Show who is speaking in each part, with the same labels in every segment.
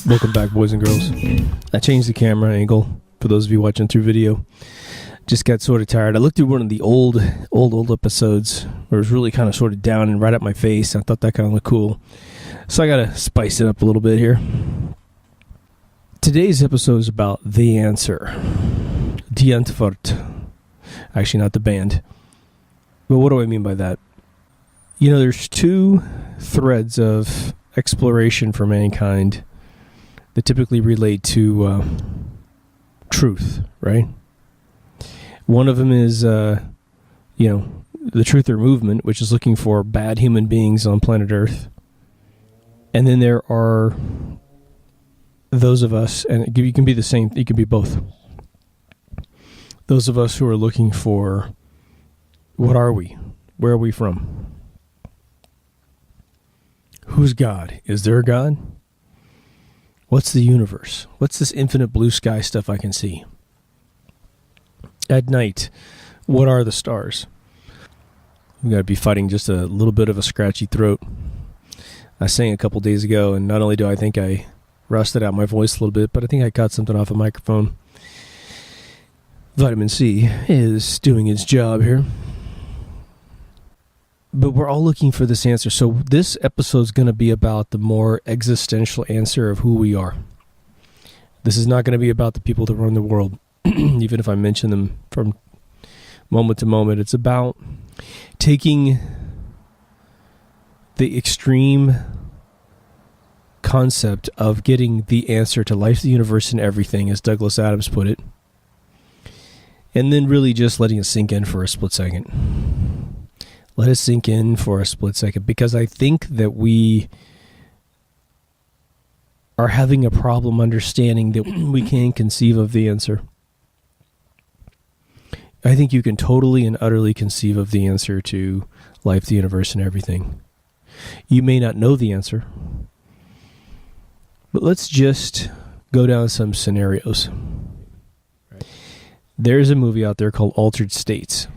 Speaker 1: Welcome back, boys and girls. I changed the camera angle for those of you watching through video. Just got sort of tired. I looked through one of the old episodes where it was really kind of sort of down and right at my face. I thought that kind of looked cool. So I got to spice it up a little bit here. Today's episode is about The Answer. Die Antwoord. Actually, not the band. But what do I mean by that? You know, there's two threads of exploration for mankind that typically relate to truth, right? One of them is, the truther movement, which is looking for bad human beings on planet Earth. And then there are those of us, and you can be the same, you can be both. Those of us who are looking for, what are we? Where are we from? Who's God? Is there a God? What's the universe? What's this infinite blue sky stuff I can see? At night, what are the stars? We got to be fighting just a little bit of a scratchy throat. I sang a couple days ago, and not only do I think I rusted out my voice a little bit, but I think I cut something off a microphone. Vitamin C is doing its job here. But we're all looking for this answer. So this episode is going to be about the more existential answer of who we are. This is not going to be about the people that run the world, even if I mention them from moment to moment. It's about taking the extreme concept of getting the answer to life, the universe, and everything, as Douglas Adams put it, and then really just letting it sink in for a split second. Let it sink in for a split second, because I think that we are having a problem understanding that we can't conceive of the answer. I think you can totally and utterly conceive of the answer to life, the universe, and everything. You may not know the answer, but let's just go down some scenarios. There's a movie out there called Altered States,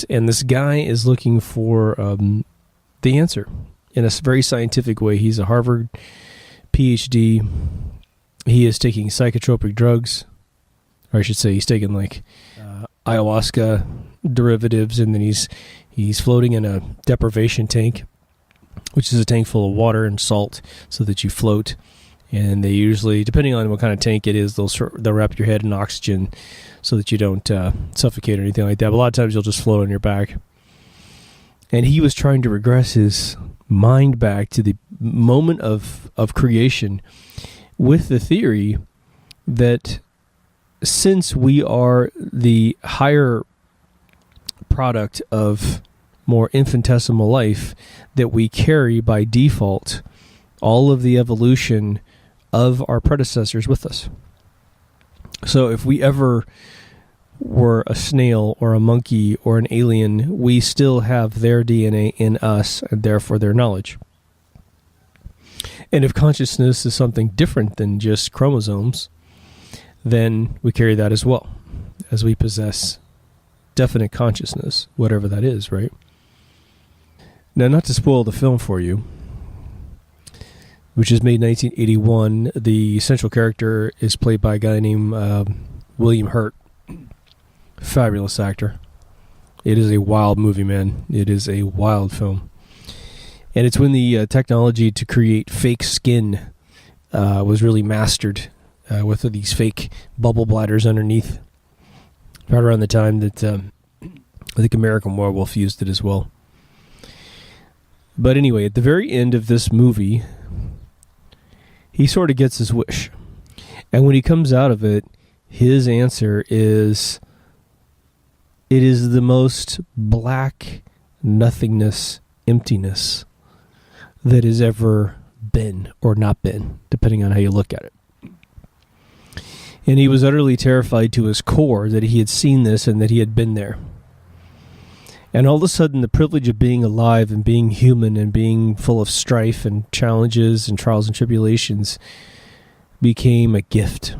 Speaker 1: and this guy is looking for the answer in a very scientific way. He's a Harvard PhD. He is taking psychotropic drugs, or I should say he's taking ayahuasca derivatives, and then he's floating in a deprivation tank, which is a tank full of water and salt so that you float. And they usually, depending on what kind of tank it is, they'll wrap your head in oxygen so that you don't suffocate or anything like that. But a lot of times you'll just float on your back. And he was trying to regress his mind back to the moment of creation with the theory that since we are the higher product of more infinitesimal life, that we carry by default all of the evolution of our predecessors with us. So if we ever were a snail or a monkey or an alien, we still have their DNA in us and therefore their knowledge. And if consciousness is something different than just chromosomes, then we carry that as well, as we possess definite consciousness, whatever that is, right? Now, not to spoil the film for you, which is made in 1981. The central character is played by a guy named William Hurt. Fabulous actor. It is a wild movie, man. It is a wild film. And it's when the technology to create fake skin was really mastered with these fake bubble bladders underneath. Right around the time that I think American Werewolf used it as well. But anyway, at the very end of this movie, he sort of gets his wish. And when he comes out of it, his answer is, it is the most black nothingness, emptiness that has ever been or not been, depending on how you look at it. And he was utterly terrified to his core that he had seen this and that he had been there. And all of a sudden, the privilege of being alive and being human and being full of strife and challenges and trials and tribulations became a gift.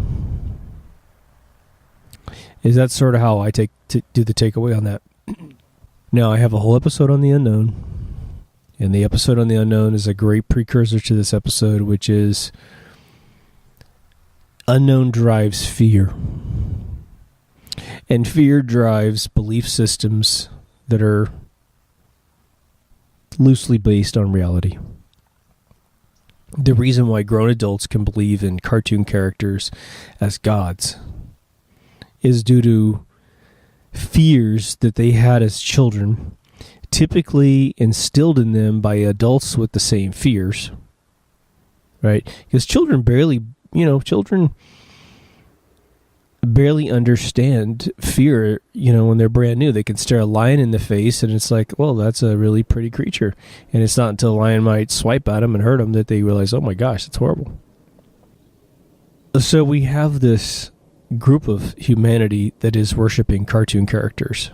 Speaker 1: Is that sort of how I do the takeaway on that? Now, I have a whole episode on the unknown. And the episode on the unknown is a great precursor to this episode, which is Unknown drives fear. And fear drives belief systems that are loosely based on reality. The reason why grown adults can believe in cartoon characters as gods is due to fears that they had as children, typically instilled in them by adults with the same fears, right? Because children barely understand fear, when they're brand new. They can stare a lion in the face and it's like, well, that's a really pretty creature. And it's not until a lion might swipe at them and hurt them that they realize, oh my gosh, it's horrible. So we have this group of humanity that is worshiping cartoon characters.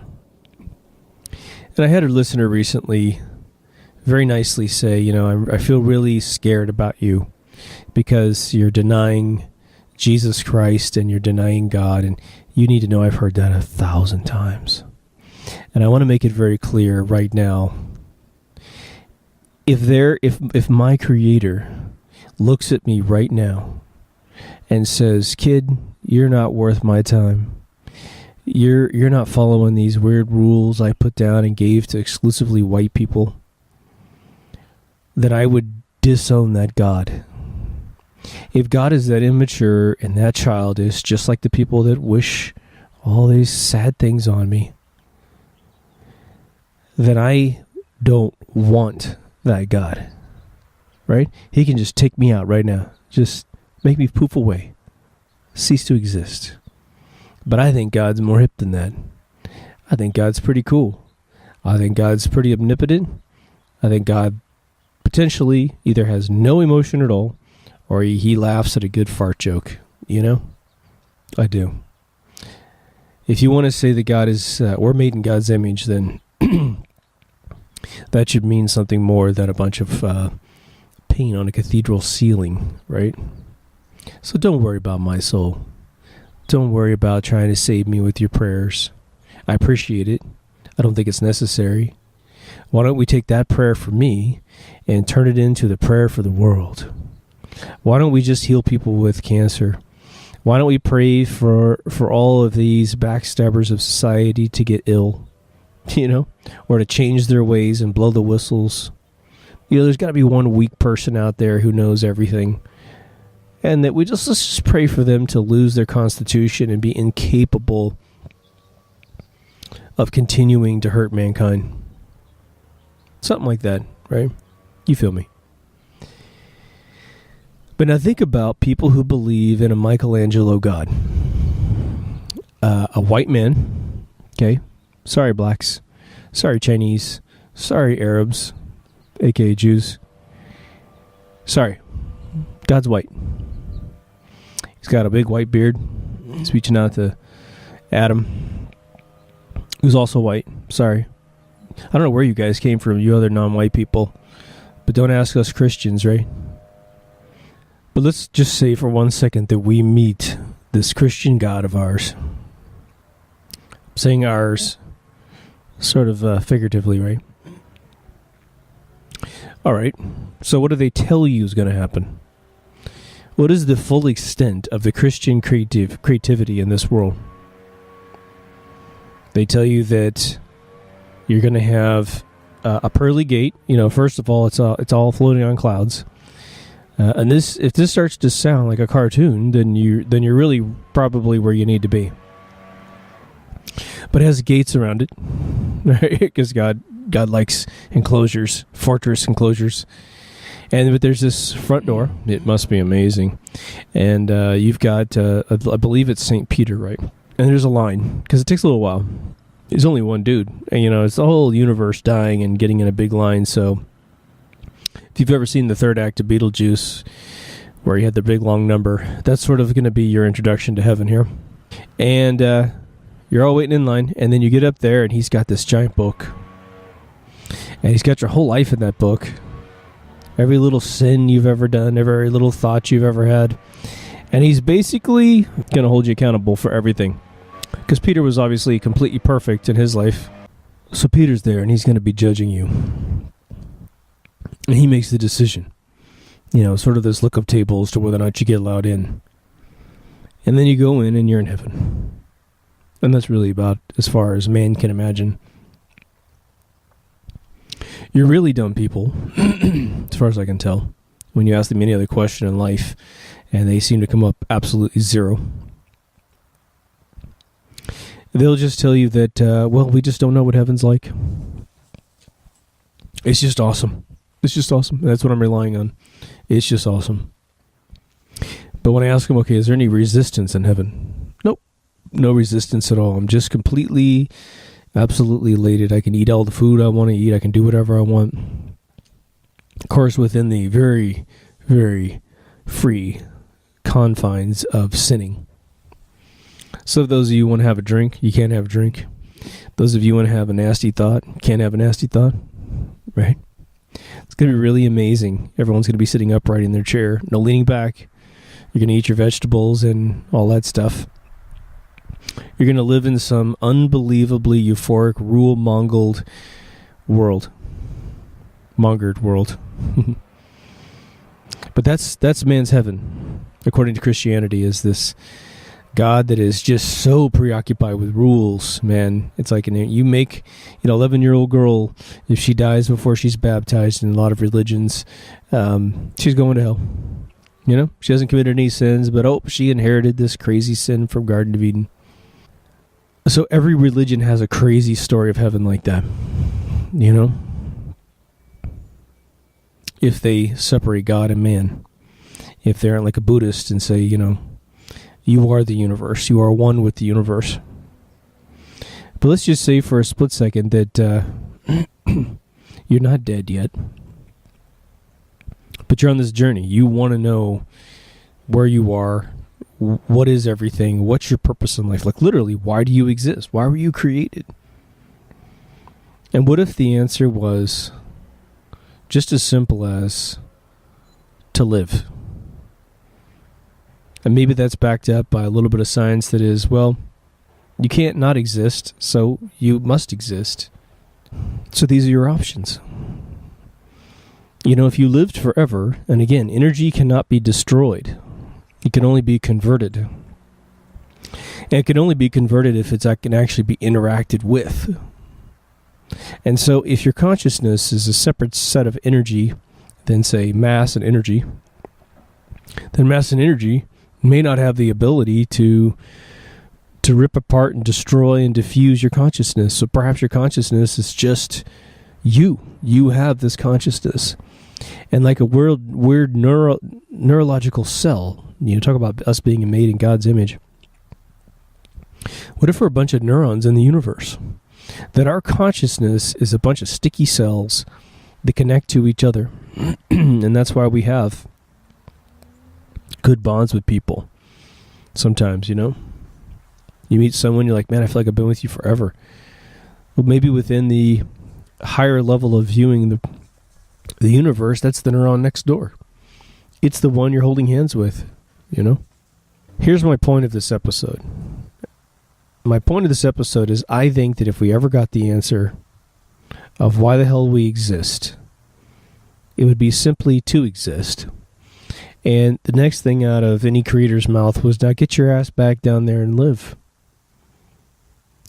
Speaker 1: And I had a listener recently very nicely say, I feel really scared about you because you're denying Jesus Christ and you're denying God, and you need to know I've heard that 1,000 times. And I want to make it very clear right now. If my Creator looks at me right now and says, "Kid, you're not worth my time. You're not following these weird rules I put down and gave to exclusively white people," then I would disown that God. If God is that immature and that childish, just like the people that wish all these sad things on me, then I don't want that God, right? He can just take me out right now. Just make me poof away. Cease to exist. But I think God's more hip than that. I think God's pretty cool. I think God's pretty omnipotent. I think God potentially either has no emotion at all, or he laughs at a good fart joke, I do. If you want to say that God is, we're made in God's image, then that should mean something more than a bunch of paint on a cathedral ceiling, right? So don't worry about my soul. Don't worry about trying to save me with your prayers. I appreciate it. I don't think it's necessary. Why don't we take that prayer for me and turn it into the prayer for the world? Why don't we just heal people with cancer? Why don't we pray for all of these backstabbers of society to get ill, or to change their ways and blow the whistles? There's got to be one weak person out there who knows everything. And that let's just pray for them to lose their constitution and be incapable of continuing to hurt mankind. Something like that, right? You feel me? But now think about people who believe in a Michelangelo God. A white man, okay? Sorry, blacks. Sorry, Chinese. Sorry, Arabs, aka Jews. Sorry. God's white. He's got a big white beard. He's reaching out to Adam, who's also white. Sorry. I don't know where you guys came from, you other non-white people. But don't ask us Christians, right? But let's just say for 1 second that we meet this Christian God of ours. I'm saying ours sort of figuratively, right? All right. So what do they tell you is going to happen? What is the full extent of the Christian creativity in this world? They tell you that you're going to have a pearly gate. First of all, it's all floating on clouds. And if this starts to sound like a cartoon, then you're really probably where you need to be. But it has gates around it, right? Because God likes enclosures, fortress enclosures. But there's this front door. It must be amazing. And you've got, I believe it's St. Peter, right? And there's a line, because it takes a little while. There's only one dude. And, it's the whole universe dying and getting in a big line. So if you've ever seen the third act of Beetlejuice, where you had the big long number, that's sort of going to be your introduction to heaven here. And you're all waiting in line. And then you get up there, and he's got this giant book. And he's got your whole life in that book. Every little sin you've ever done, every little thought you've ever had. And he's basically going to hold you accountable for everything. Because Peter was obviously completely perfect in his life. So Peter's there, and he's going to be judging you. And he makes the decision. Sort of this look-up table as to whether or not you get allowed in. And then you go in and you're in heaven. And that's really about as far as man can imagine. You're really dumb people, as far as I can tell, when you ask them any other question in life, and they seem to come up absolutely zero. They'll just tell you that, well, we just don't know what heaven's like. It's just awesome. It's just awesome. That's what I'm relying on. It's just awesome. But when I ask them, okay, is there any resistance in heaven? Nope. No resistance at all. I'm just completely, absolutely elated. I can eat all the food I want to eat. I can do whatever I want. Of course, within the very, very free confines of sinning. So those of you who want to have a drink, you can't have a drink. Those of you who want to have a nasty thought, can't have a nasty thought. Right? It's going to be really amazing. Everyone's going to be sitting upright in their chair. No leaning back. You're going to eat your vegetables and all that stuff. You're going to live in some unbelievably euphoric, rule-mongered world. Mongered world. But that's man's heaven, according to Christianity, is this God that is just so preoccupied with rules, man. It's like you make, 11-year-old girl, if she dies before she's baptized in a lot of religions, she's going to hell. She hasn't committed any sins, but she inherited this crazy sin from Garden of Eden. So every religion has a crazy story of heaven like that, if they separate God and man. If they aren't like a Buddhist and say, you are the universe. You are one with the universe. But let's just say for a split second that you're not dead yet. But you're on this journey. You want to know where you are. What is everything? What's your purpose in life? Like literally, why do you exist? Why were you created? And what if the answer was just as simple as to live? And maybe that's backed up by a little bit of science that is, well, you can't not exist, so you must exist. So these are your options. If you lived forever, and again, energy cannot be destroyed. It can only be converted. And it can only be converted if it can actually be interacted with. And so if your consciousness is a separate set of energy than, say, mass and energy, then mass and energy may not have the ability to rip apart and destroy and diffuse your consciousness. So perhaps your consciousness is just you. You have this consciousness. And like a weird neurological cell, talk about us being made in God's image. What if we're a bunch of neurons in the universe? That our consciousness is a bunch of sticky cells that connect to each other. And that's why we have good bonds with people. Sometimes, you meet someone, you're like, man, I feel like I've been with you forever. Well, maybe within the higher level of viewing the universe, that's the neuron next door. It's the one you're holding hands with, Here's my point of this episode. My point of this episode is I think that if we ever got the answer of why the hell we exist, it would be simply to exist. And the next thing out of any creator's mouth was, now get your ass back down there and live.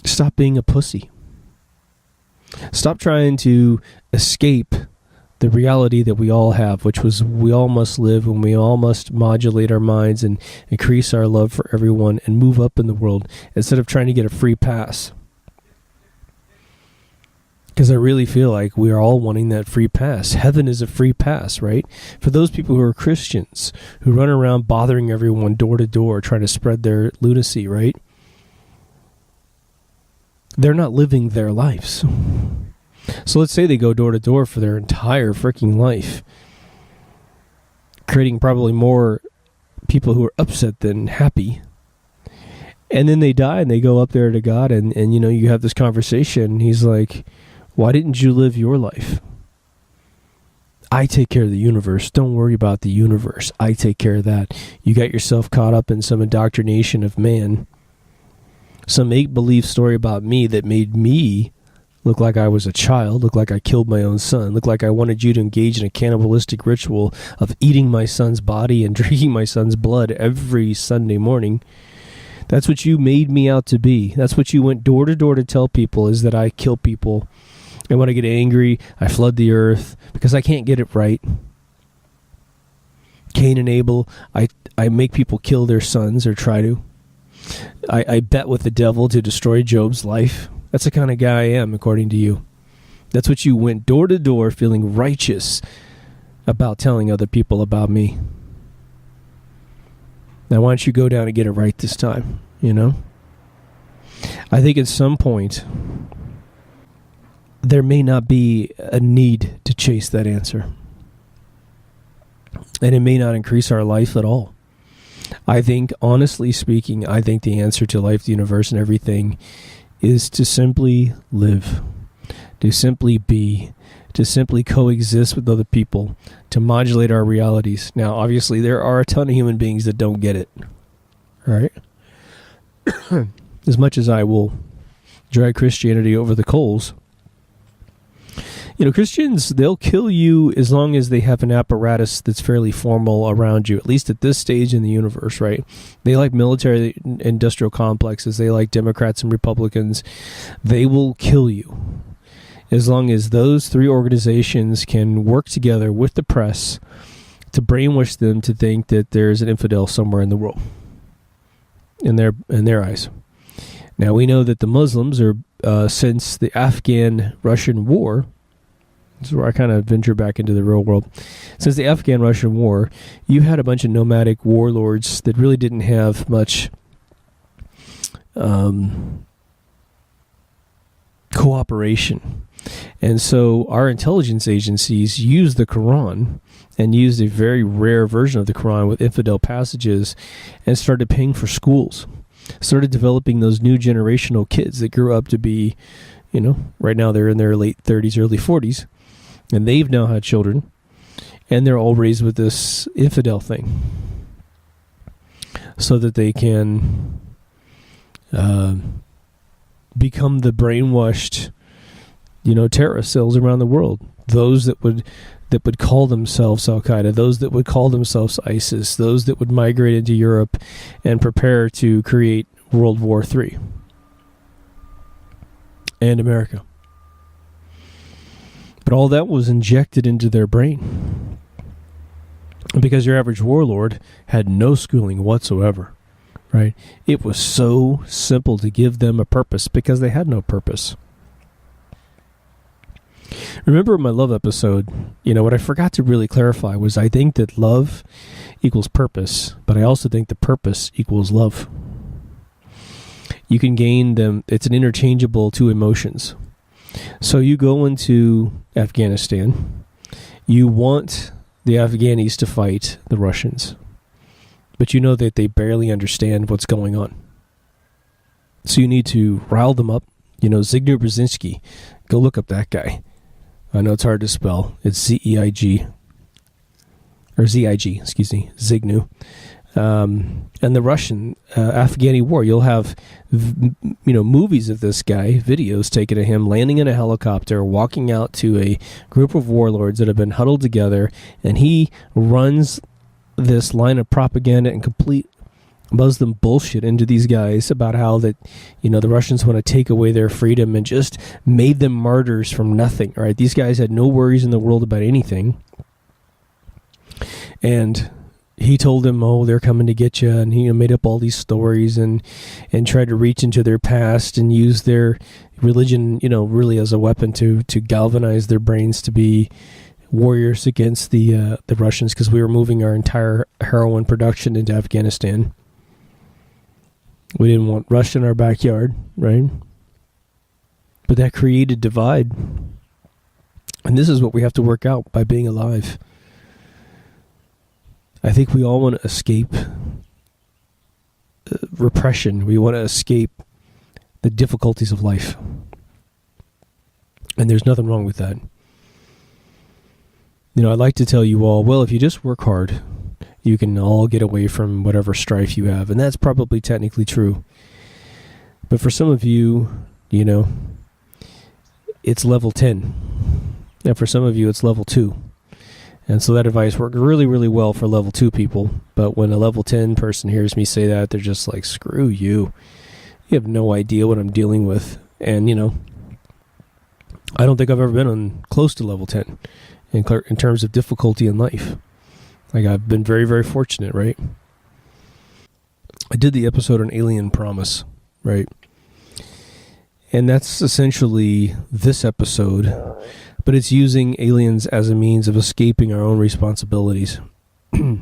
Speaker 1: Stop being a pussy. Stop trying to escape the reality that we all have, which was we all must live and we all must modulate our minds and increase our love for everyone and move up in the world instead of trying to get a free pass. Because I really feel like we are all wanting that free pass. Heaven is a free pass, right? For those people who are Christians, who run around bothering everyone door to door, trying to spread their lunacy, right? They're not living their lives. So let's say they go door to door for their entire freaking life, creating probably more people who are upset than happy. And then they die and they go up there to God and you have this conversation. And he's like, why didn't you live your life? I take care of the universe. Don't worry about the universe. I take care of that. You got yourself caught up in some indoctrination of man, some make-believe story about me that made me look like I was a child, look like I killed my own son, look like I wanted you to engage in a cannibalistic ritual of eating my son's body and drinking my son's blood every Sunday morning. That's what you made me out to be. That's what you went door to door to tell people, is that I kill people. And when I get angry, I flood the earth because I can't get it right. Cain and Abel, I make people kill their sons or try to. I bet with the devil to destroy Job's life. That's the kind of guy I am, according to you. That's what you went door to door feeling righteous about telling other people about me. Now, why don't you go down and get it right this time, you know? I think at some point, there may not be a need to chase that answer. And it may not increase our life at all. I think, honestly speaking, I think the answer to life, the universe, and everything is to simply live, to simply be, to simply coexist with other people, to modulate our realities. Now, obviously, there are a ton of human beings that don't get it. All right? As much as I will drag Christianity over the coals, you know, Christians, they'll kill you as long as they have an apparatus that's fairly formal around you, at least at this stage in the universe, right? They like military industrial complexes. They like Democrats and Republicans. They will kill you as long as those three organizations can work together with the press to brainwash them to think that there's an infidel somewhere in the world, in their eyes. Now, we know that the Muslims are, since the Afghan-Russian war, this is where I kind of venture back into the real world. Since the Afghan-Russian war, you had a bunch of nomadic warlords that really didn't have much cooperation. And so our intelligence agencies used the Quran and used a very rare version of the Quran with infidel passages and started paying for schools. Started developing those new generational kids that grew up to be, you know, right now they're in their late 30s, early 40s. And they've now had children, and they're all raised with this infidel thing so that they can become the brainwashed, you know, terrorist cells around the world. Those that would call themselves Al-Qaeda, those that would call themselves ISIS, those that would migrate into Europe and prepare to create World War III and America. But all that was injected into their brain because your average warlord had no schooling whatsoever, right? It was so simple to give them a purpose because they had no purpose. Remember my love episode, you know, what I forgot to really clarify was I think that love equals purpose, but I also think the purpose equals love. You can gain them. It's an interchangeable two emotions. So you go into Afghanistan, you want the Afghanis to fight the Russians, but you know that they barely understand what's going on. So you need to rile them up. You know, Zbigniew Brzezinski, go look up that guy. I know it's hard to spell. It's Z-E-I-G, or Z-I-G, excuse me, Zbigniew. And the Russian Afghani war, you'll have, you know, movies of this guy, videos taken of him landing in a helicopter, walking out to a group of warlords that have been huddled together, and he runs this line of propaganda and complete Muslim bullshit into these guys about how that, you know, the Russians want to take away their freedom and just made them martyrs from nothing, right? These guys had no worries in the world about anything. And he told them, oh, they're coming to get you, and he made up all these stories and tried to reach into their past and use their religion, you know, really as a weapon to galvanize their brains to be warriors against the Russians, because we were moving our entire heroin production into Afghanistan. We didn't want Russia in our backyard, right? But that created divide. And this is what we have to work out by being alive. I think we all want to escape repression. We want to escape the difficulties of life. And there's nothing wrong with that. You know, I'd like to tell you all, well, if you just work hard, you can all get away from whatever strife you have. And that's probably technically true. But for some of you, you know, it's level 10. And for some of you, it's level 2. And so that advice worked really, really well for level 2 people. But when a level 10 person hears me say that, they're just like, screw you. You have no idea what I'm dealing with. And, I don't think I've ever been on close to level 10 in terms of difficulty in life. Like, I've been very, very fortunate, right? I did the episode on Alien Promise, right? And that's essentially this episode, but it's using aliens as a means of escaping our own responsibilities. I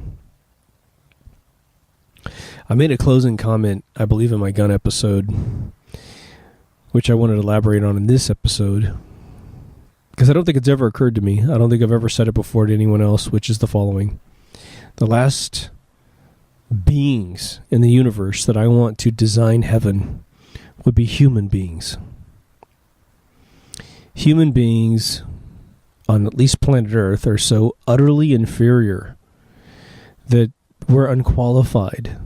Speaker 1: made a closing comment, I believe, in my gun episode, which I wanted to elaborate on in this episode, because I don't think it's ever occurred to me. I don't think I've ever said it before to anyone else, which is the following. The last beings in the universe that I want to design heaven would be human beings. Human beings on at least planet Earth are so utterly inferior that we're unqualified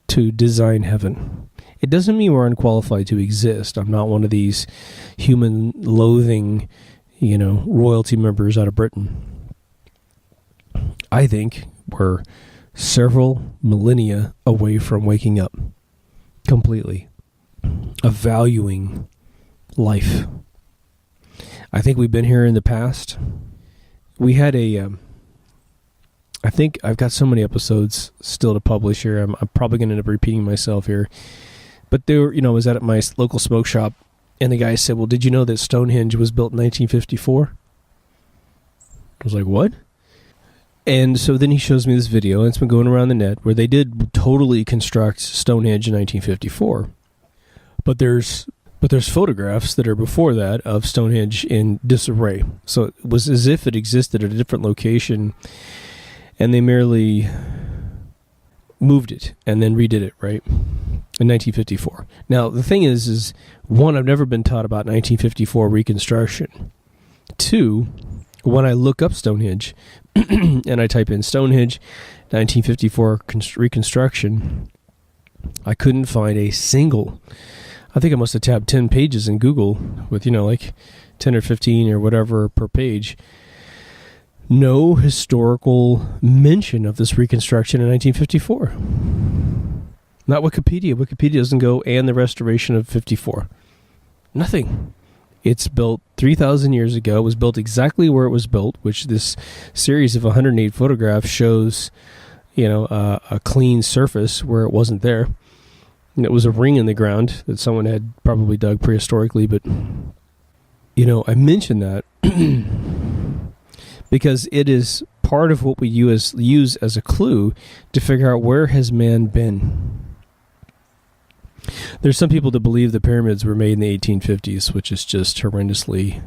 Speaker 1: to design heaven. It doesn't mean we're unqualified to exist. I'm not one of these human loathing, royalty members out of Britain. I think we're several millennia away from waking up completely, of valuing life. I think we've been here in the past. We had I think I've got so many episodes still to publish here. I'm probably going to end up repeating myself here. But I was at my local smoke shop, and the guy said, well, did you know that Stonehenge was built in 1954? I was like, what? And so then he shows me this video, and it's been going around the net, where they did totally construct Stonehenge in 1954. But there's photographs that are before that of Stonehenge in disarray. So it was as if it existed at a different location, and they merely moved it and then redid it, right? In 1954. Now, the thing is one, I've never been taught about 1954 reconstruction. Two, when I look up Stonehenge and I type in Stonehenge 1954 reconstruction, I couldn't find a single. I think I must have tabbed 10 pages in Google with, like 10 or 15 or whatever per page. No historical mention of this reconstruction in 1954. Not Wikipedia. Wikipedia doesn't go, and the restoration of 54. Nothing. It's built 3,000 years ago. It was built exactly where it was built, which this series of 108 photographs shows, a clean surface where it wasn't there. And it was a ring in the ground that someone had probably dug prehistorically. But, I mention that because it is part of what we use as a clue to figure out where has man been. There's some people that believe the pyramids were made in the 1850s, which is just horrendously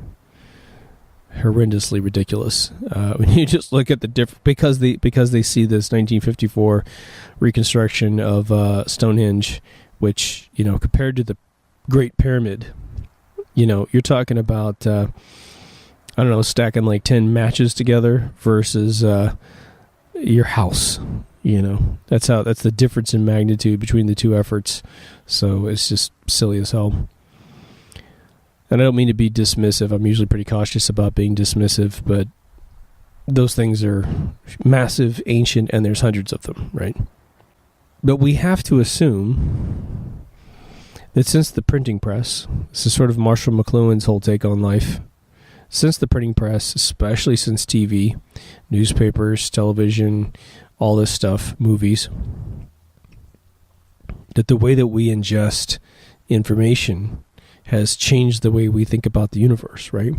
Speaker 1: ridiculous. When you just look at the because they see this 1954 reconstruction of Stonehenge, which compared to the Great Pyramid, you're talking about stacking like 10 matches together versus your house. That's the difference in magnitude between the two efforts. So it's just silly as hell. And I don't mean to be dismissive. I'm usually pretty cautious about being dismissive, but those things are massive, ancient, and there's hundreds of them, right? But we have to assume that since the printing press, this is sort of Marshall McLuhan's whole take on life, since the printing press, especially since TV, newspapers, television, all this stuff, movies, that the way that we ingest information has changed the way we think about the universe, right?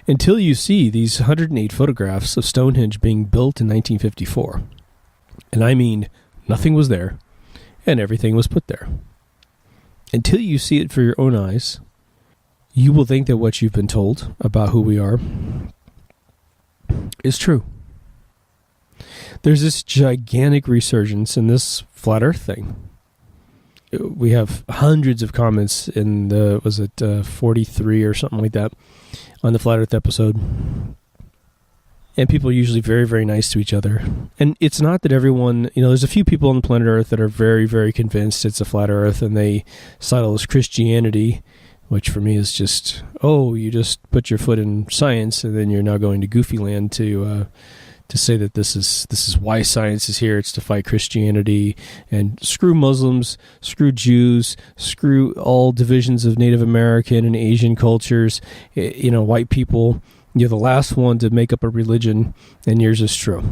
Speaker 1: Until you see these 108 photographs of Stonehenge being built in 1954. And I mean, nothing was there, and everything was put there. Until you see it for your own eyes, you will think that what you've been told about who we are is true. There's this gigantic resurgence in this flat earth thing. We have hundreds of comments in 43 or something like that on the flat earth episode. And people are usually very, very nice to each other. And it's not that everyone, there's a few people on the planet Earth that are very, very convinced it's a flat earth, and they cite all this Christianity which for me is just, oh, you just put your foot in science and then you're now going to Goofy Land to say that this is why science is here. It's to fight Christianity, and screw Muslims, screw Jews, screw all divisions of Native American and Asian cultures. White people, you're the last one to make up a religion, and yours is true.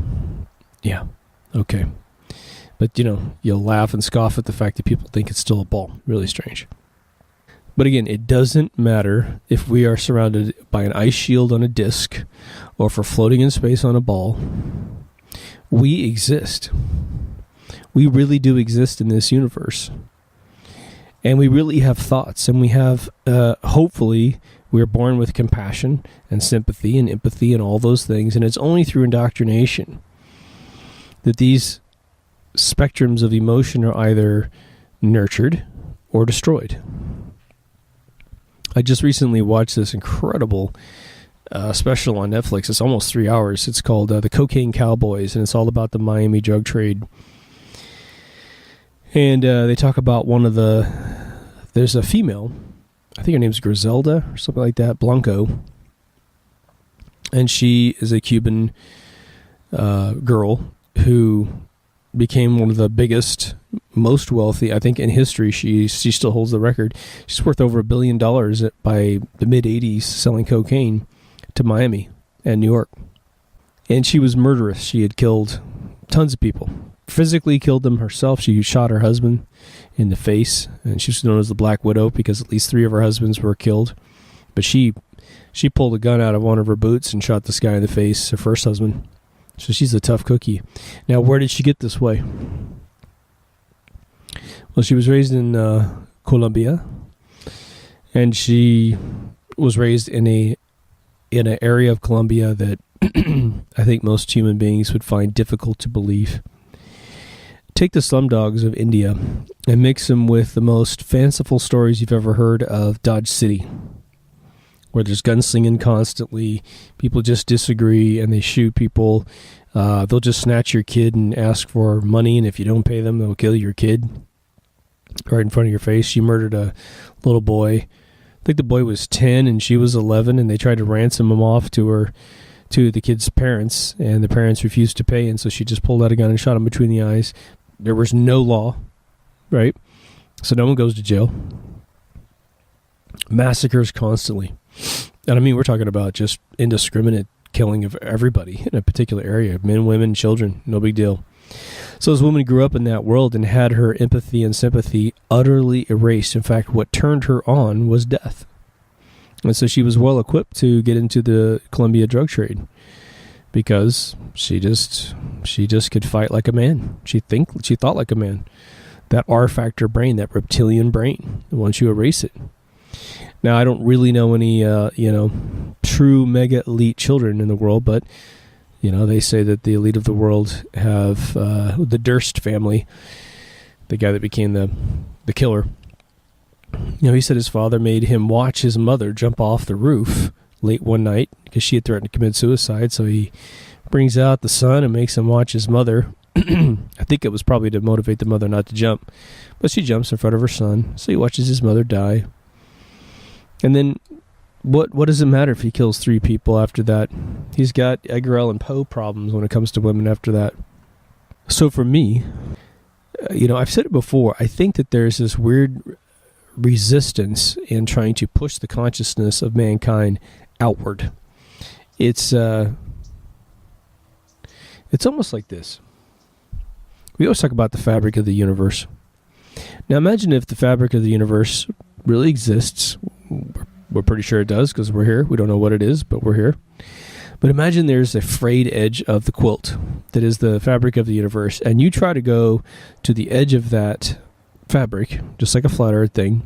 Speaker 1: Yeah, okay. But, you'll laugh and scoff at the fact that people think it's still a ball. Really strange. But again, it doesn't matter if we are surrounded by an ice shield on a disc or if we're floating in space on a ball. We exist. We really do exist in this universe. And we really have thoughts. And we have, hopefully, we're born with compassion and sympathy and empathy and all those things. And it's only through indoctrination that these spectrums of emotion are either nurtured or destroyed. I just recently watched this incredible special on Netflix. It's almost 3 hours. It's called The Cocaine Cowboys, and it's all about the Miami drug trade. And they talk about there's a female, I think her name's Griselda or something like that, Blanco. And she is a Cuban girl who became one of the biggest, most wealthy, I think in history. She still holds the record. She's worth over $1 billion by the mid-'80s selling cocaine to Miami and New York. And she was murderous. She had killed tons of people. Physically killed them herself. She shot her husband in the face, and she was known as the Black Widow because at least 3 of her husbands were killed. But she pulled a gun out of one of her boots and shot this guy in the face, her first husband. So she's a tough cookie. Now, where did she get this way? Well, she was raised in Colombia, and she was raised in an area of Colombia that I think most human beings would find difficult to believe. Take the slumdogs of India and mix them with the most fanciful stories you've ever heard of Dodge City, where there's gunslinging constantly, people just disagree and they shoot people. They'll just snatch your kid and ask for money, and if you don't pay them, they'll kill your kid right in front of your face. She murdered a little boy. I think the boy was 10 and she was 11, and they tried to ransom him off to the kid's parents, and the parents refused to pay, and so she just pulled out a gun and shot him between the eyes. There was no law, right? So no one goes to jail. Massacres constantly. And I mean, we're talking about just indiscriminate killing of everybody in a particular area. Men, women, children, no big deal. So this woman grew up in that world and had her empathy and sympathy utterly erased. In fact, what turned her on was death. And so she was well equipped to get into the Colombia drug trade because she just could fight like a man. She thought like a man. That R factor brain, that reptilian brain, once you erase it. Now, I don't really know any, true mega elite children in the world, but, they say that the elite of the world have the Durst family, the guy that became the killer. He said his father made him watch his mother jump off the roof late one night because she had threatened to commit suicide. So he brings out the son and makes him watch his mother. I think it was probably to motivate the mother not to jump, but she jumps in front of her son. So he watches his mother die. And then what does it matter if he kills 3 people after that? He's got Edgar Allan Poe problems when it comes to women after that. So for me, I've said it before, I think that there's this weird resistance in trying to push the consciousness of mankind outward. It's almost like this. We always talk about the fabric of the universe. Now imagine if the fabric of the universe really exists. We're pretty sure it does because we're here. We don't know what it is, but we're here. But imagine there's a frayed edge of the quilt that is the fabric of the universe, and you try to go to the edge of that fabric, just like a flat earth thing.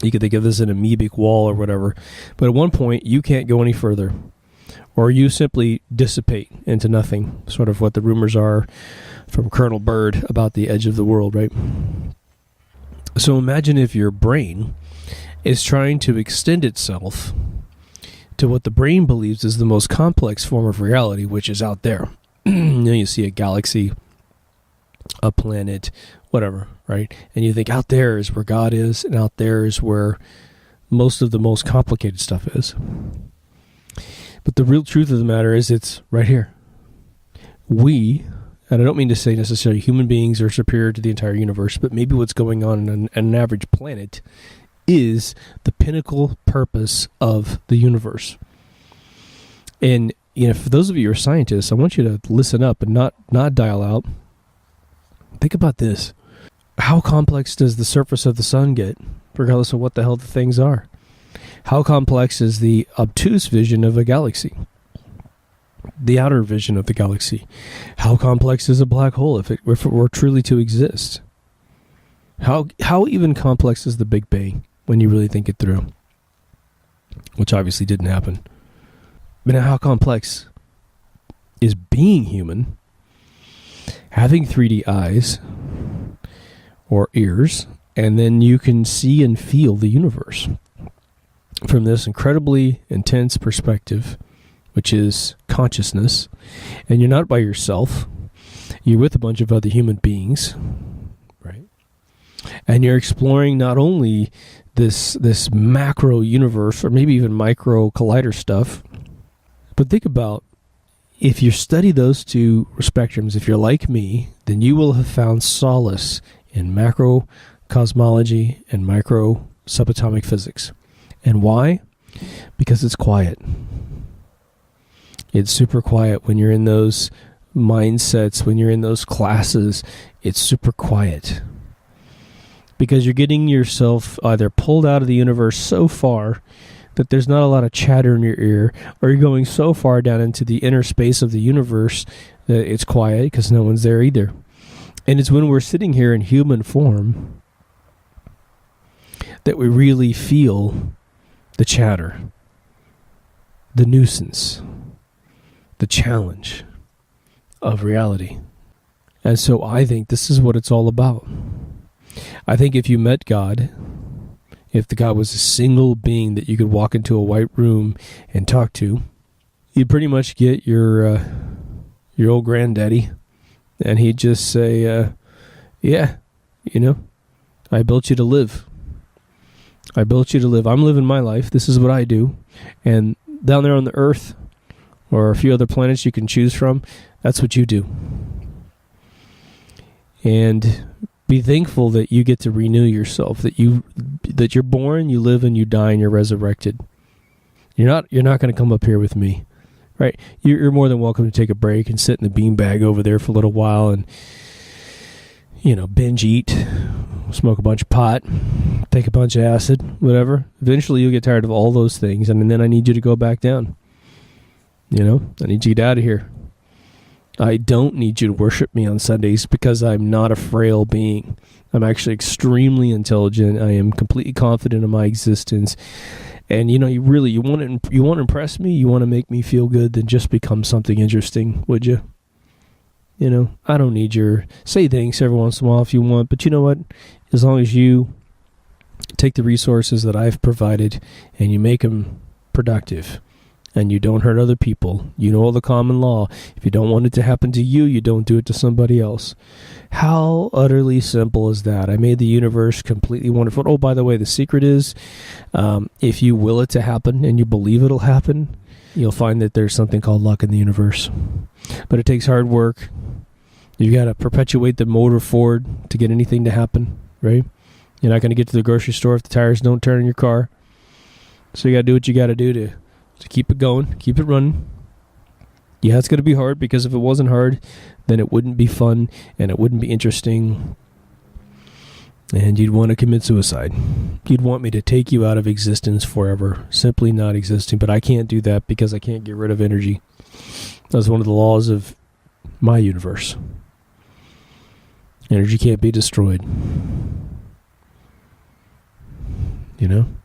Speaker 1: You could think of this as an amoebic wall or whatever, but at one point you can't go any further, or you simply dissipate into nothing, sort of what the rumors are from Colonel Byrd about the edge of the world, right? So imagine if your brain is trying to extend itself to what the brain believes is the most complex form of reality, which is out there. You see a galaxy, a planet, whatever, right? And you think out there is where God is, and out there is where most of the most complicated stuff is. But the real truth of the matter is it's right here. We, and I don't mean to say necessarily human beings are superior to the entire universe, but maybe what's going on an average planet is the pinnacle purpose of the universe. And for those of you who are scientists, I want you to listen up and not dial out. Think about this. How complex does the surface of the sun get, regardless of what the hell the things are? How complex is the obtuse vision of a galaxy? The outer vision of the galaxy? How complex is a black hole if it were truly to exist? How even complex is the Big Bang when you really think it through? Which obviously didn't happen. But now how complex is being human, having 3D eyes or ears, and then you can see and feel the universe from this incredibly intense perspective, which is consciousness. And you're not by yourself. You're with a bunch of other human beings, right? And you're exploring not only this macro universe or maybe even micro collider stuff, but think about, if you study those two spectrums, if you're like me, then you will have found solace in macro cosmology and micro subatomic physics. And why? Because it's quiet. It's super quiet when you're in those mindsets, when you're in those classes. It's super quiet. Because you're getting yourself either pulled out of the universe so far that there's not a lot of chatter in your ear, or you're going so far down into the inner space of the universe that it's quiet because no one's there either. And it's when we're sitting here in human form that we really feel the chatter, the nuisance, the challenge of reality. And so I think this is what it's all about. I think if you met God, if the God was a single being that you could walk into a white room and talk to, you'd pretty much get your old granddaddy, and he'd just say, yeah, I built you to live. I built you to live. I'm living my life. This is what I do. And down there on the Earth, or a few other planets you can choose from, that's what you do. And be thankful that you get to renew yourself, that you're born, you live, and you die, and you're resurrected. You're not going to come up here with me, right? You're more than welcome to take a break and sit in the beanbag over there for a little while and binge eat, smoke a bunch of pot, take a bunch of acid, whatever. Eventually you'll get tired of all those things, and then I need you to go back down. I need you to get out of here. I don't need you to worship me on Sundays because I'm not a frail being. I'm actually extremely intelligent. I am completely confident in my existence. And you want to impress me, you want to make me feel good, then just become something interesting, would you? I don't need your say thanks every once in a while if you want, but you know what? As long as you take the resources that I've provided and you make them productive, and you don't hurt other people, you know the common law. If you don't want it to happen to you, you don't do it to somebody else. How utterly simple is that? I made the universe completely wonderful. Oh, by the way, the secret is, if you will it to happen and you believe it'll happen, you'll find that there's something called luck in the universe. But it takes hard work. You got to perpetuate the motor forward to get anything to happen, right? You're not going to get to the grocery store if the tires don't turn in your car. So you got to do what you got to do to keep it going, keep it running. Yeah, it's going to be hard, because if it wasn't hard, then it wouldn't be fun and it wouldn't be interesting. And you'd want to commit suicide. You'd want me to take you out of existence forever, simply not existing. But I can't do that because I can't get rid of energy. That's one of the laws of my universe. Energy can't be destroyed.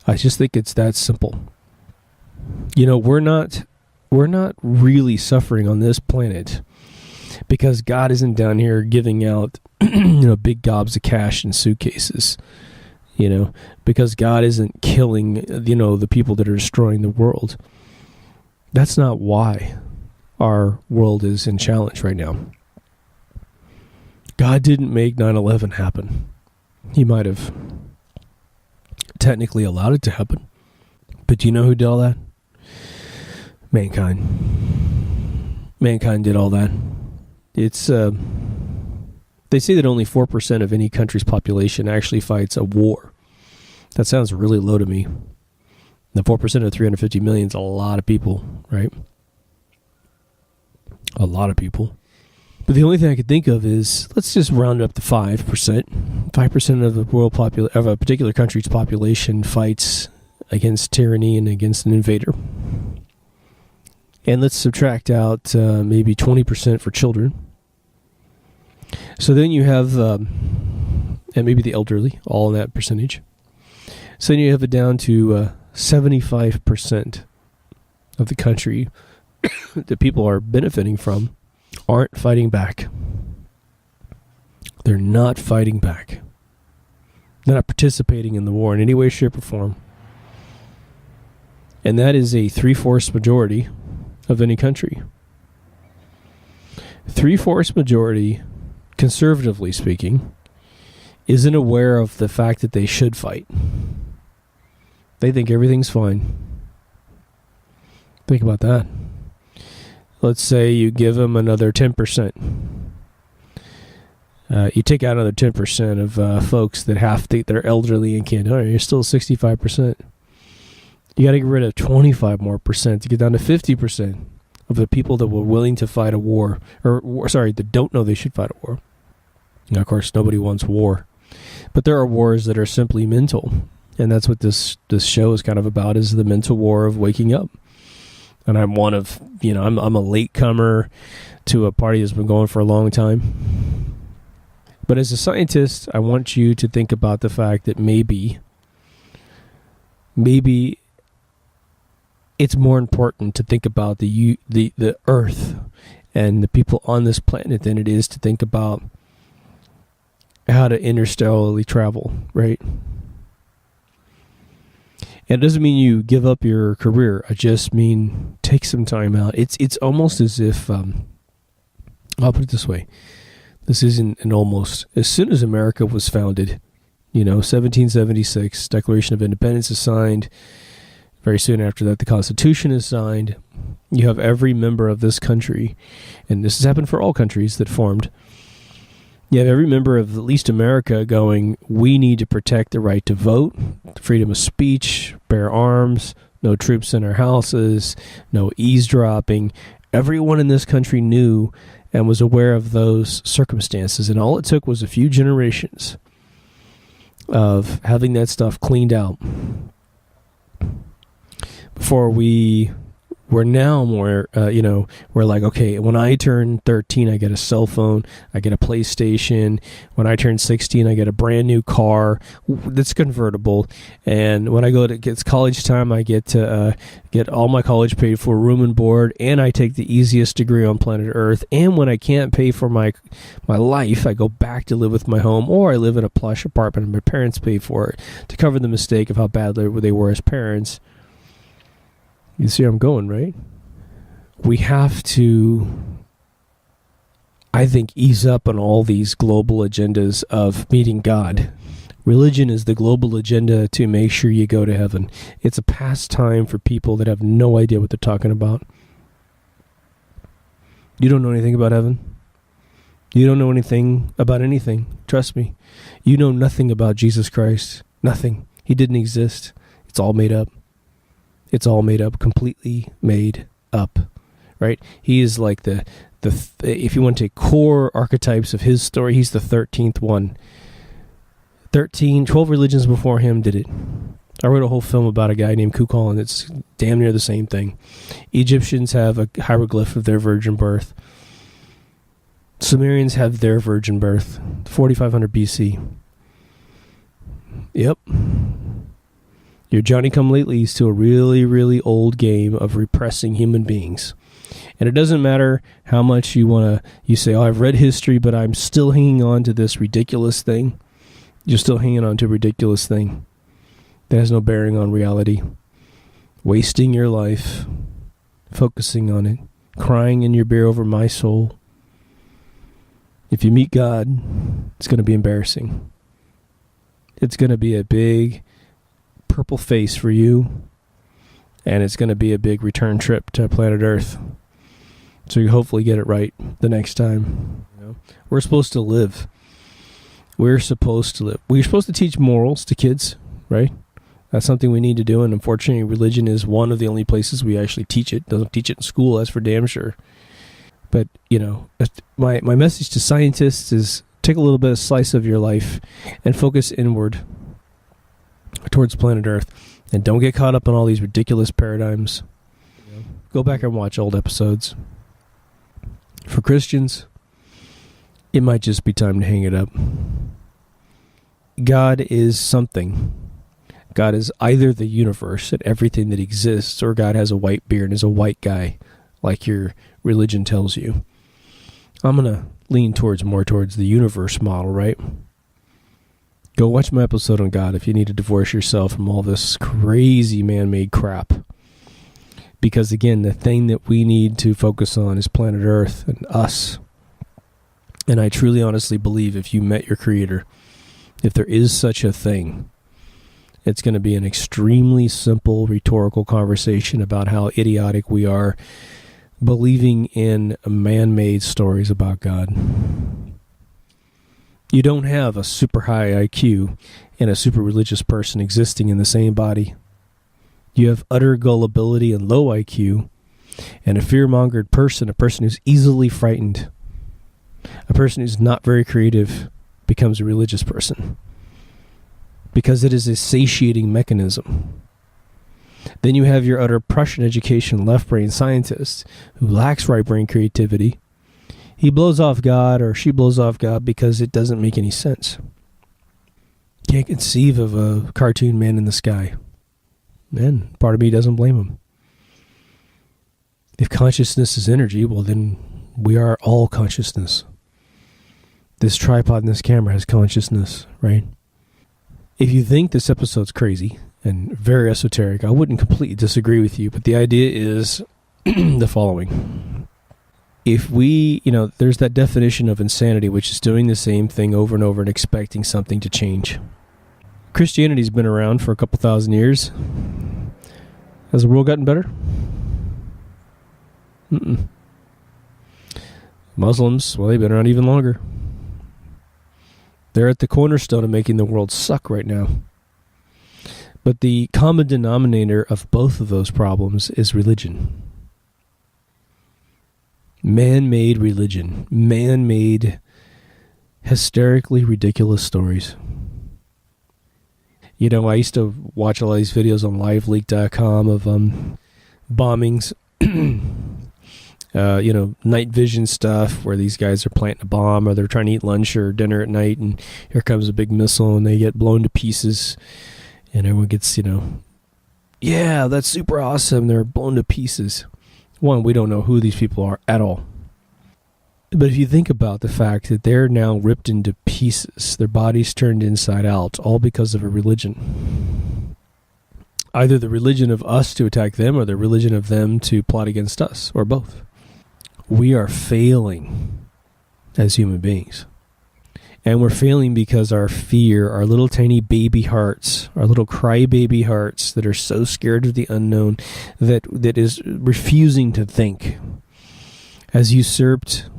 Speaker 1: I just think it's that simple. We're not really suffering on this planet because God isn't down here giving out big gobs of cash in suitcases, because God isn't killing the people that are destroying the world. That's not why our world is in challenge right now. God didn't make 9/11 happen. He might have technically allowed it to happen, But do you know who did all that? Mankind. Mankind did all that. It's they say that only 4% of any country's population actually fights a war. That sounds really low to me. The 4% of 350 million is a lot of people, right? A lot of people. But the only thing I could think of is, let's just round it up to 5%. 5% of the world of a particular country's population fights against tyranny and against an invader. And let's subtract out maybe 20% for children. So then you have, and maybe the elderly, all in that percentage. So then you have it down to 75% of the country that people are benefiting from aren't fighting back. They're not fighting back. They're not participating in the war in any way, shape, or form. And that is a 3/4 majority of any country. 3/4 majority, conservatively speaking, isn't aware of the fact that they should fight. They think everything's fine. Think about that. Let's say you give them another 10%. You take out another 10% of folks that are elderly and can't. Oh, you're still 65%. You got to get rid of 25% more to get down to 50% of the people that were willing to fight a war, that don't know they should fight a war. Now, of course, nobody wants war, but there are wars that are simply mental, and that's what this show is kind of about: is the mental war of waking up. And I'm one of, I'm a latecomer to a party that's been going for a long time. But as a scientist, I want you to think about the fact that maybe it's more important to think about the Earth and the people on this planet than it is to think about how to interstellarly travel, right? And it doesn't mean you give up your career. I just mean take some time out. It's almost as if, I'll put it this way. This isn't an almost. As soon as America was founded, 1776, Declaration of Independence is signed. Very soon after that, the Constitution is signed. You have every member of this country, and this has happened for all countries that formed. You have every member of at least America going, we need to protect the right to vote, freedom of speech, bear arms, no troops in our houses, no eavesdropping. Everyone in this country knew and was aware of those circumstances, and all it took was a few generations of having that stuff cleaned out before we're now more, we're like, okay, when I turn 13, I get a cell phone, I get a PlayStation. When I turn 16, I get a brand new car that's convertible. And when I go to get college time, I get to get all my college paid for, room and board, and I take the easiest degree on planet Earth. And when I can't pay for my life, I go back to live with my home, or I live in a plush apartment and my parents pay for it to cover the mistake of how bad they were as parents. You see where I'm going, right? We have to, I think, ease up on all these global agendas of meeting God. Religion is the global agenda to make sure you go to heaven. It's a pastime for people that have no idea what they're talking about. You don't know anything about heaven. You don't know anything about anything. Trust me. You know nothing about Jesus Christ. Nothing. He didn't exist. It's all made up. It's all made up, completely made up, right? He is like the if you want to take core archetypes of his story, he's the 13th one. 12 religions before him did it. I wrote a whole film about a guy named Kukal, and it's damn near the same thing. Egyptians have a hieroglyph of their virgin birth. Sumerians have their virgin birth, 4500 BC. Yep. Your Johnny-come-latelys to a really, really old game of repressing human beings. And it doesn't matter how much you say, oh, I've read history, but I'm still hanging on to this ridiculous thing. You're still hanging on to a ridiculous thing that has no bearing on reality. Wasting your life, focusing on it, crying in your beer over my soul. If you meet God, it's going to be embarrassing. It's going to be a big purple face for you. and it's going to be a big return trip to planet Earth. So you hopefully get it right the next time. We're supposed to live. We're supposed to live. We're supposed to teach morals to kids, right? That's something we need to do, and unfortunately, religion is one of the only places we actually teach it. Doesn't teach it in school, that's for damn sure. But, my message to scientists is take a little bit of slice of your life and focus inward towards planet Earth. And don't get caught up in all these ridiculous paradigms. Go back and watch old episodes. For Christians, it might just be time to hang it up. God is something. God is either the universe and everything that exists, or God has a white beard and is a white guy, like your religion tells you. I'm going to lean more towards the universe model, right? Go watch my episode on God if you need to divorce yourself from all this crazy man-made crap. Because again, the thing that we need to focus on is planet Earth and us. And I truly honestly believe if you met your Creator, if there is such a thing, it's going to be an extremely simple rhetorical conversation about how idiotic we are believing in man-made stories about God. You don't have a super high IQ and a super religious person existing in the same body. You have utter gullibility and low IQ and a fear-mongered person, a person who's easily frightened. A person who's not very creative becomes a religious person because it is a satiating mechanism. Then you have your utter Prussian education left-brain scientist who lacks right-brain creativity. He blows off God or she blows off God because it doesn't make any sense. Can't conceive of a cartoon man in the sky. And part of me doesn't blame him. If consciousness is energy, well then we are all consciousness. This tripod and this camera has consciousness, right? If you think this episode's crazy and very esoteric, I wouldn't completely disagree with you, but the idea is the following. If we, there's that definition of insanity, which is doing the same thing over and over and expecting something to change. Christianity's been around for a couple thousand years. Has the world gotten better? Muslims, well, they've been around even longer. They're at the cornerstone of making the world suck right now. But the common denominator of both of those problems is religion. Man-made religion. Man-made, hysterically ridiculous stories. I used to watch all these videos on liveleak.com of bombings, night vision stuff where these guys are planting a bomb or they're trying to eat lunch or dinner at night and here comes a big missile and they get blown to pieces and everyone gets, yeah, that's super awesome. They're blown to pieces. One, we don't know who these people are at all. But if you think about the fact that they're now ripped into pieces, their bodies turned inside out, all because of a religion. Either the religion of us to attack them or the religion of them to plot against us, or both. We are failing as human beings. And we're failing because our fear, our little tiny baby hearts, our little crybaby hearts that are so scared of the unknown, that is refusing to think, has usurped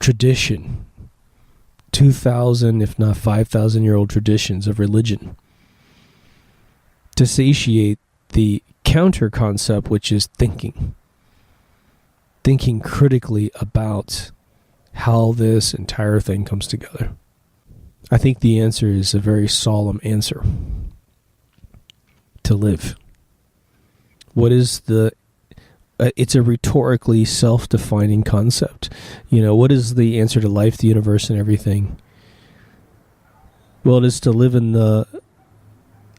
Speaker 1: tradition, 2,000, if not 5,000-year-old traditions of religion, to satiate the counter concept, which is thinking critically about how this entire thing comes together. I think the answer is a very solemn answer. To live. What is it's a rhetorically self-defining concept. What is the answer to life, the universe, and everything? Well, it is to live in the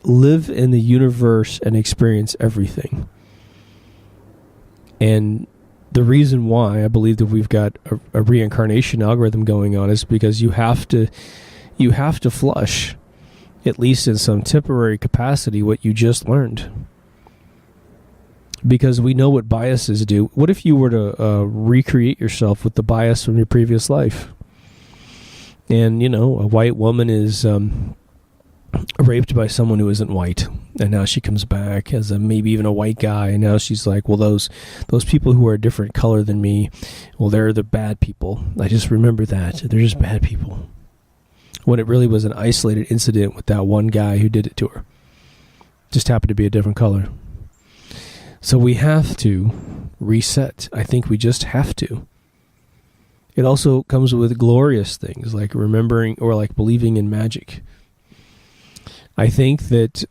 Speaker 1: universe and experience everything. And the reason why I believe that we've got a reincarnation algorithm going on is because you have to flush, at least in some temporary capacity, what you just learned. Because we know what biases do. What if you were to recreate yourself with the bias from your previous life? And, a white woman is raped by someone who isn't white, and now she comes back as maybe even a white guy, and now she's like, well, those people who are a different color than me, well, they're the bad people. I just remember that they're just bad people, when it really was an isolated incident with that one guy who did it to her. Just happened to be a different color. So we have to reset. I think we just have to. It also comes with glorious things like remembering or like believing in magic. I think that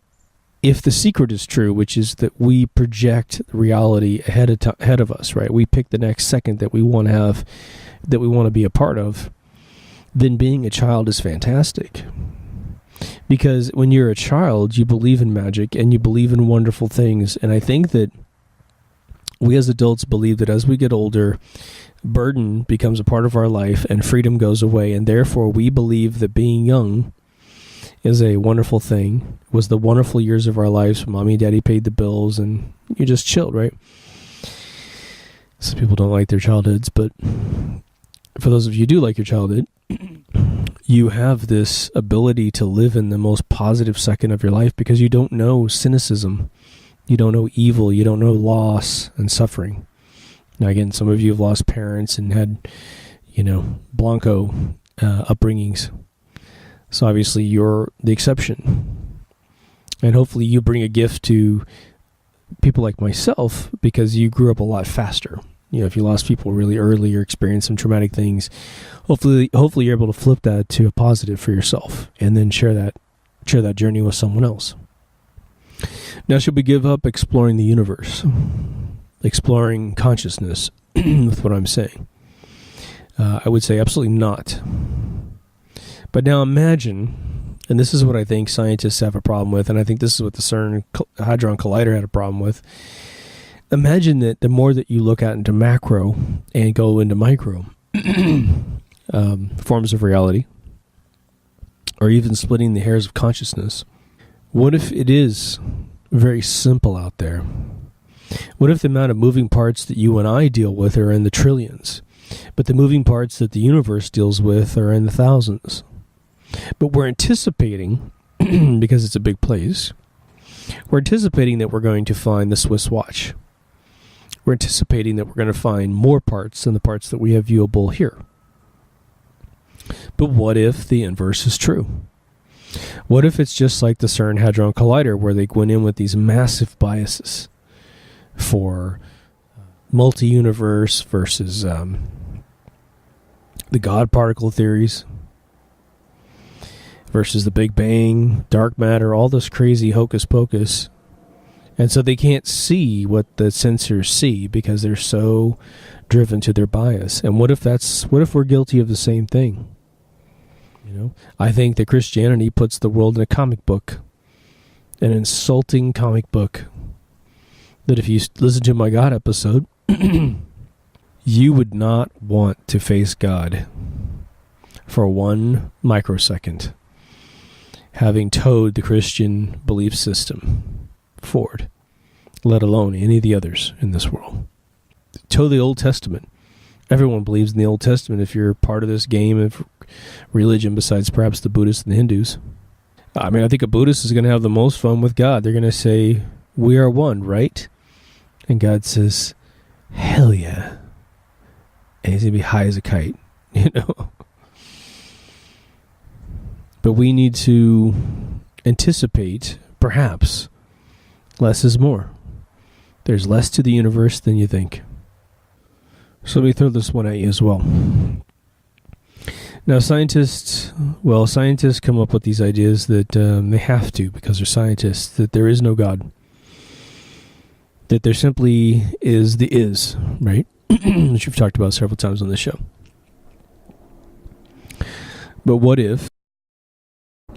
Speaker 1: if the secret is true, which is that we project reality ahead of us, right? We pick the next second that we want to have, that we want to be a part of, then being a child is fantastic. Because when you're a child, you believe in magic and you believe in wonderful things. And I think that we as adults believe that as we get older, burden becomes a part of our life and freedom goes away. And therefore, we believe that being young is a wonderful thing. It was the wonderful years of our lives. Mommy and daddy paid the bills and you just chilled, right? Some people don't like their childhoods, but for those of you who do like your childhood, you have this ability to live in the most positive second of your life because you don't know cynicism. You don't know evil. You don't know loss and suffering. Now, again, some of you have lost parents and had, Blanco upbringings. So obviously you're the exception. And hopefully you bring a gift to people like myself because you grew up a lot faster. If you lost people really early or experienced some traumatic things, hopefully you're able to flip that to a positive for yourself and then share that journey with someone else. Now, should we give up exploring the universe, exploring consciousness with what I'm saying? I would say absolutely not. But now imagine, and this is what I think scientists have a problem with, and I think this is what the CERN Hadron Collider had a problem with. Imagine that the more that you look out into macro and go into micro forms of reality, or even splitting the hairs of consciousness, what if it is very simple out there? What if the amount of moving parts that you and I deal with are in the trillions, but the moving parts that the universe deals with are in the thousands? But we're anticipating, because it's a big place, we're anticipating that we're going to find the Swiss watch. We're anticipating that we're going to find more parts than the parts that we have viewable here. But what if the inverse is true? What if it's just like the CERN Hadron Collider, where they went in with these massive biases for multi-universe versus the God particle theories versus the Big Bang, dark matter, all this crazy hocus pocus. And so they can't see what the sensors see because they're so driven to their bias. And what if we're guilty of the same thing? I think that Christianity puts the world in a comic book, an insulting comic book, that if you listen to my God episode, you would not want to face God for 1 microsecond, having towed the Christian belief system forward, let alone any of the others in this world. Tow the Old Testament. Everyone believes in the Old Testament if you're part of this game of religion, besides perhaps the Buddhists and the Hindus. I mean, I think a Buddhist is going to have the most fun with God. They're going to say, we are one, right? And God says, hell yeah. And he's going to be high as a kite, But we need to anticipate, perhaps, less is more. There's less to the universe than you think. So let me throw this one at you as well. Now, scientists come up with these ideas that they have to, because they're scientists, that there is no God. That there simply is the is, right? Which we've talked about several times on this show. But what if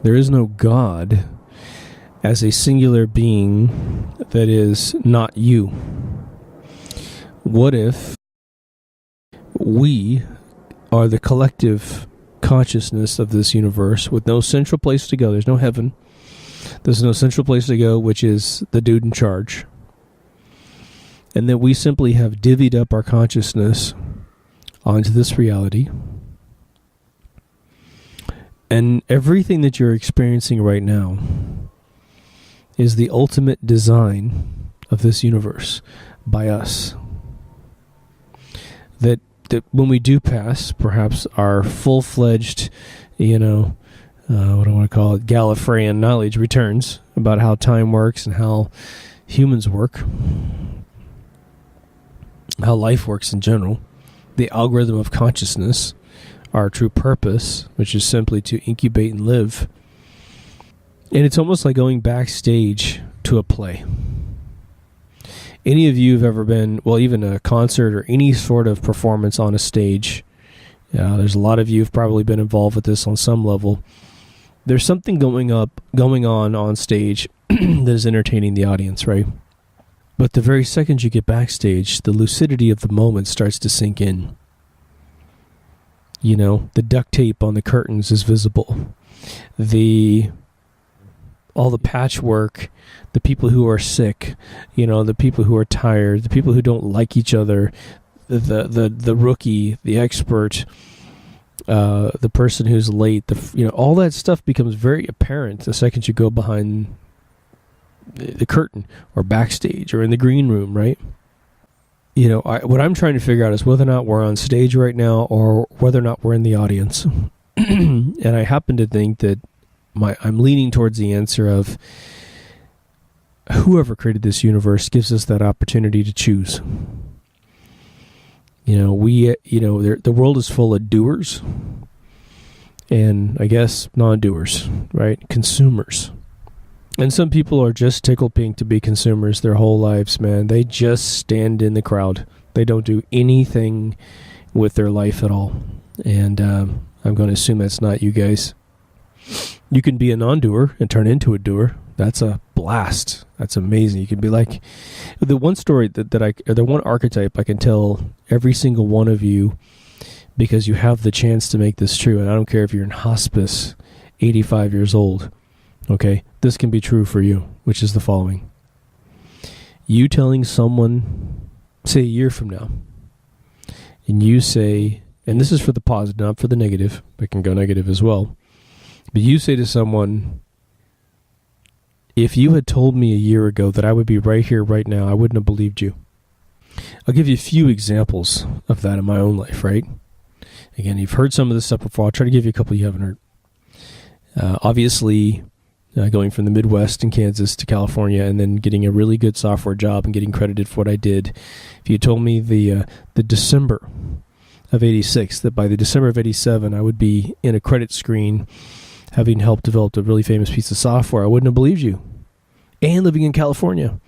Speaker 1: there is no God as a singular being that is not you? What if we are the collective consciousness of this universe with no central place to go? There's no heaven. There's no central place to go, which is the dude in charge. And that we simply have divvied up our consciousness onto this reality. And everything that you're experiencing right now is the ultimate design of this universe by us. That when we do pass, perhaps our full-fledged, what do I want to call it, Gallifreyan knowledge returns about how time works and how humans work, how life works in general, the algorithm of consciousness, our true purpose, which is simply to incubate and live. And it's almost like going backstage to a play. Any of you have ever been, well, even a concert or any sort of performance on a stage, there's a lot of you have probably been involved with this on some level. There's something going on stage that is entertaining the audience, right? But the very second you get backstage, the lucidity of the moment starts to sink in. The duct tape on the curtains is visible. All the patchwork, the people who are sick, the people who are tired, the people who don't like each other, the rookie, the expert, the person who's late, all that stuff becomes very apparent the second you go behind the curtain or backstage or in the green room, right? What I'm trying to figure out is whether or not we're on stage right now or whether or not we're in the audience. And I happen to think that I'm leaning towards the answer of whoever created this universe gives us that opportunity to choose. The world is full of doers and I guess non-doers, right? Consumers. And some people are just tickled pink to be consumers their whole lives, man. They just stand in the crowd. They don't do anything with their life at all. And I'm going to assume that's not you guys. You can be a non-doer and turn into a doer. That's a blast. That's amazing. You can be like the one story the one archetype I can tell every single one of you, because you have the chance to make this true. And I don't care if you're in hospice, 85 years old. Okay, this can be true for you, which is the following. You telling someone, say a year from now, and you say, and this is for the positive, not for the negative, but can go negative as well. But you say to someone, if you had told me a year ago that I would be right here, right now, I wouldn't have believed you. I'll give you a few examples of that in my own life, right? Again, you've heard some of this stuff before. I'll try to give you a couple you haven't heard. Obviously, going from the Midwest in Kansas to California and then getting a really good software job and getting credited for what I did. If you told me the December of 86, that by the December of 87, I would be in a credit screen having helped develop a really famous piece of software, I wouldn't have believed you. And living in California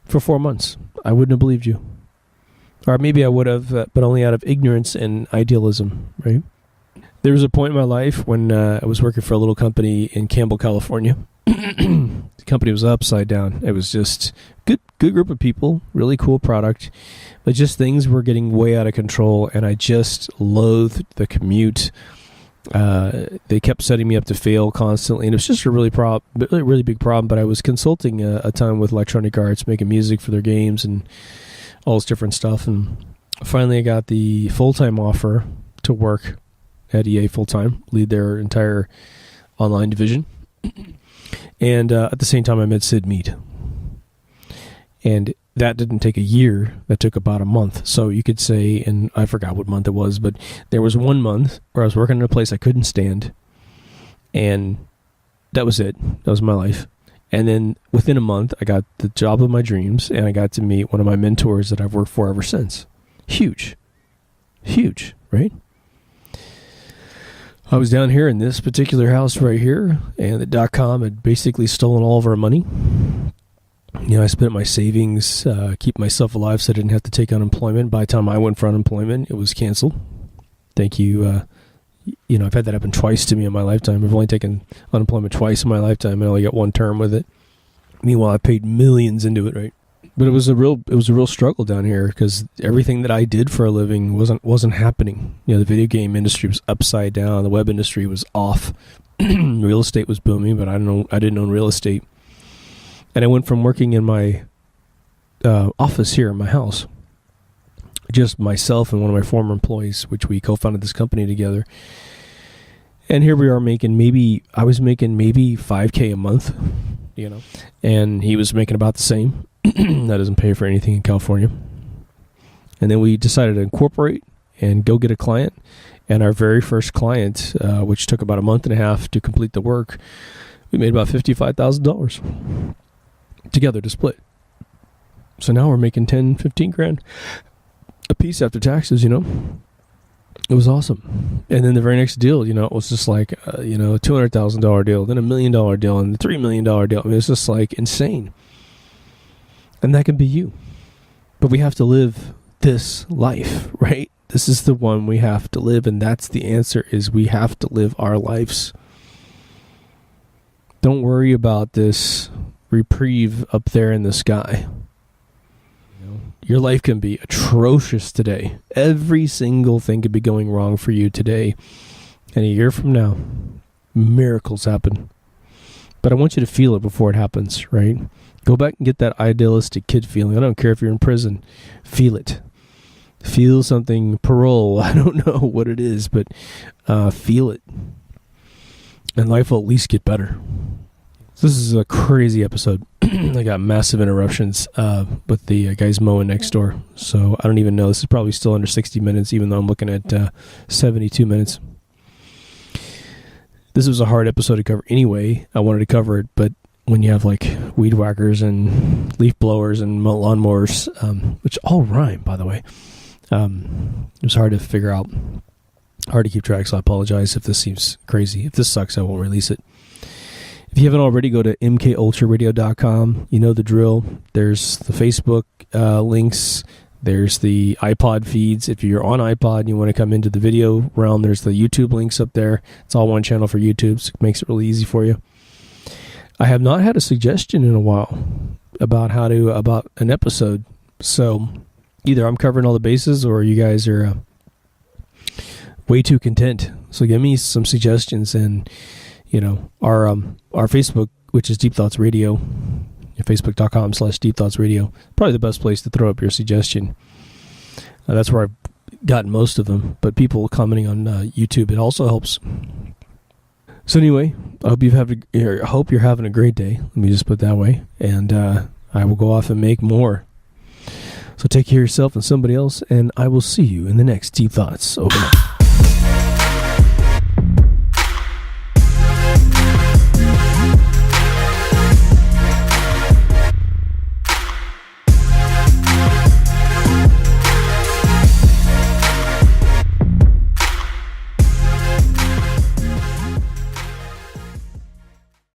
Speaker 1: for 4 months, I wouldn't have believed you. Or maybe I would have, but only out of ignorance and idealism, right? There was a point in my life when I was working for a little company in Campbell, California. The company was upside down. It was just good group of people, really cool product, but just things were getting way out of control, and I just loathed the commute. They kept setting me up to fail constantly, and it was just a really big problem. But I was consulting a time with Electronic Arts, making music for their games and all this different stuff. And finally, I got the full-time offer to work at EA full-time, lead their entire online division. And at the same time, I met Sid Mead. And that didn't take a year. That took about a month. So you could say, and I forgot what month it was, but there was 1 month where I was working in a place I couldn't stand. And that was it. That was my life. And then within a month, I got the job of my dreams, and I got to meet one of my mentors that I've worked for ever since. Huge, right? I was down here in this particular house right here, and the .com had basically stolen all of our money. I spent my savings, keep myself alive so I didn't have to take unemployment. By the time I went for unemployment, it was canceled. Thank you. I've had that happen twice to me in my lifetime. I've only taken unemployment twice in my lifetime, and I only got one term with it. Meanwhile, I paid millions into it, right? But it was a real struggle down here because everything that I did for a living wasn't happening. The video game industry was upside down. The web industry was off. Real estate was booming, but I didn't own real estate. And I went from working in my office here in my house, just myself and one of my former employees, which we co-founded this company together. And here we are I was making maybe $5K a month, and he was making about the same. That doesn't pay for anything in California. And then we decided to incorporate and go get a client. And our very first client, which took about a month and a half to complete the work, we made about $55,000 together to split. So now we're making 10, 15 grand a piece after taxes, It was awesome. And then the very next deal, it was just like, a $200,000 deal, then $1 million deal, and a $3 million deal. I mean, it's just like insane. And that can be you. But we have to live this life, right? This is the one we have to live, and that's the answer, is we have to live our lives. Don't worry about this reprieve up there in the sky. Your life can be atrocious today. Every single thing could be going wrong for you today. And a year from now, miracles happen. But I want you to feel it before it happens, right? Go back and get that idealistic kid feeling. I don't care if you're in prison. Feel it. Feel something, parole. I don't know what it is, but feel it. And life will at least get better. So this is a crazy episode. I got massive interruptions with the guys mowing next door. So I don't even know. This is probably still under 60 minutes, even though I'm looking at 72 minutes. This was a hard episode to cover anyway. I wanted to cover it, but when you have like weed whackers and leaf blowers and lawnmowers, which all rhyme, by the way, it was hard to figure out, hard to keep track, so I apologize if this seems crazy. If this sucks, I won't release it. If you haven't already, go to mkultraradio.com. You know the drill. There's the Facebook links. There's the iPod feeds. If you're on iPod and you want to come into the video realm, there's the YouTube links up there. It's all one channel for YouTube, so it makes it really easy for you. I have not had a suggestion in a while about about an episode. So either I'm covering all the bases or you guys are way too content. So give me some suggestions, and our Facebook, which is Deep Thoughts Radio, facebook.com/Deep Thoughts Radio, probably the best place to throw up your suggestion. That's where I've gotten most of them, but people commenting on YouTube, it also helps. So anyway, I hope you're having a great day. Let me just put it that way, and I will go off and make more. So take care of yourself and somebody else, and I will see you in the next Deep Thoughts. Open up.